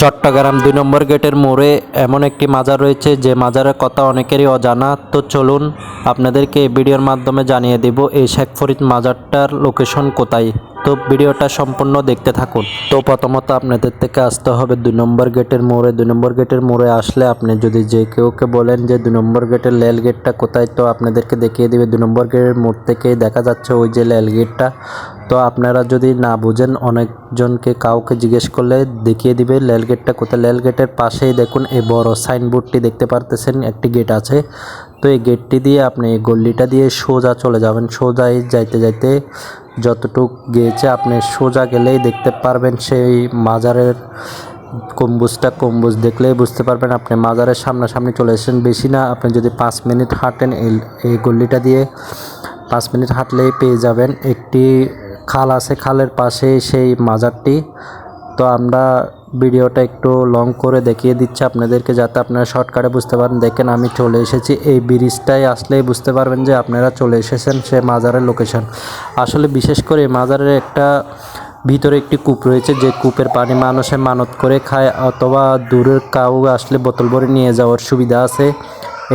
চট্টগ্রাম ২ নম্বর গেটের মোড়ে এমন একটি মাজার রয়েছে যে মাজারের কথা অনেকেরই অজানা। তো চলুন আপনাদেরকে এই ভিডিওর মাধ্যমে জানিয়ে দিব এই শেখ ফরিদ মাজারটার লোকেশন কোথায়। তো ভিডিওটা সম্পূর্ণ দেখতে থাকুন। তো প্রথমত আপনাদের থেকে আসতে হবে ২ নম্বর গেটের মোড়ে। ২ নম্বর গেটের মোড়ে আসলে আপনি যদি যে কেউকে বলেন যে ২ নম্বর গেটের রেল গেটটা কোথায়, তো আপনাদেরকে দেখিয়ে দিবে ২ নম্বর গেটের মোড় থেকেই দেখা যাচ্ছে ওই যে রেল গেটটা। তো আপনারা যদি না বুঝেন অনেকজনকে কাউকে জিজ্ঞেস করলে দেখিয়ে দিবে রেল গেটটা কোথায়। রেল গেটের পাশেই দেখুন এই বড় সাইনবোর্ডটি দেখতে পারতেছেন, একটি গেট আছে। তো এই গেটটি দিয়ে আপনি এই গল্লিটা দিয়ে সোজা চলে যাবেন। সোজা যাইতে যাইতে যতটুক গিয়েছে আপনি সোজা গেলেই দেখতে পারবেন সেই মাজারের গম্বুজ দেখলেই বুঝতে পারবেন আপনি মাজারের সামনাসামনি চলে এসেছেন। বেশি না, আপনি যদি 5 মিনিট হাঁটেন এই গল্লিটা দিয়ে 5 মিনিট হাঁটলেই পেয়ে যাবেন। একটি খাল আছে, খালের পাশে সেই মাজারটি। তো আমরা ভিডিওটা একটু লং করে দেখিয়ে দিচ্ছি আপনাদেরকে যাতে আপনারা শর্টকাটে বুঝতে পারেন। দেখেন আমি চলে এসেছি, এই ব্রিজটাই আসলেই বুঝতে পারবেন যে আপনারা চলে এসেছেন সে মাজারের লোকেশন। আসলে বিশেষ করে মাজারের একটা ভিতরে একটি কূপ রয়েছে, যে কূপের পানি মানুষে মানত করে খায়, অথবা দূরের কাউ আসলে বোতল ভরে নিয়ে যাওয়ার সুবিধা আছে।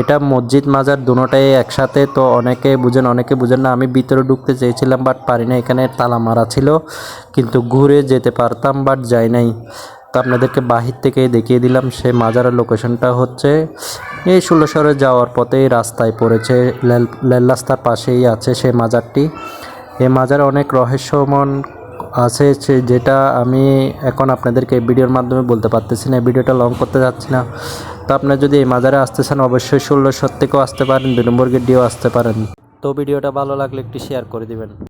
এটা মসজিদ মাজার দুটোটাই একসাথে। তো অনেকে বুঝেন অনেকে বুঝেন না। আমি ভিতরে ঢুকতে চেয়েছিলাম বাট পারি না, এখানে তালা মারা ছিল, কিন্তু ঘুরে যেতে পারতাম বাট যাই নাই। তো আপনাদেরকে বাহির থেকেই দেখিয়ে দিলাম। সে মাজারের লোকেশনটা হচ্ছে এই ষোলশহরে যাওয়ার পথেই রাস্তায় পড়েছে, রেল রাস্তার পাশেই আছে সে মাজারটি। এই মাজারে অনেক রহস্যময় আছে যেটা আমি এখন আপনাদেরকে এই ভিডিওর মাধ্যমে বলতে পারতেছি না, ভিডিওটা লং করতে যাচ্ছি না। তো আপনারা যদি এই মাজারে আসতে চান অবশ্যই 16 থেকেও আসতে পারেন, 2 নম্বর গেট দিয়েও আসতে পারেন। তো ভিডিওটা ভালো লাগলে একটু শেয়ার করে দিবেন।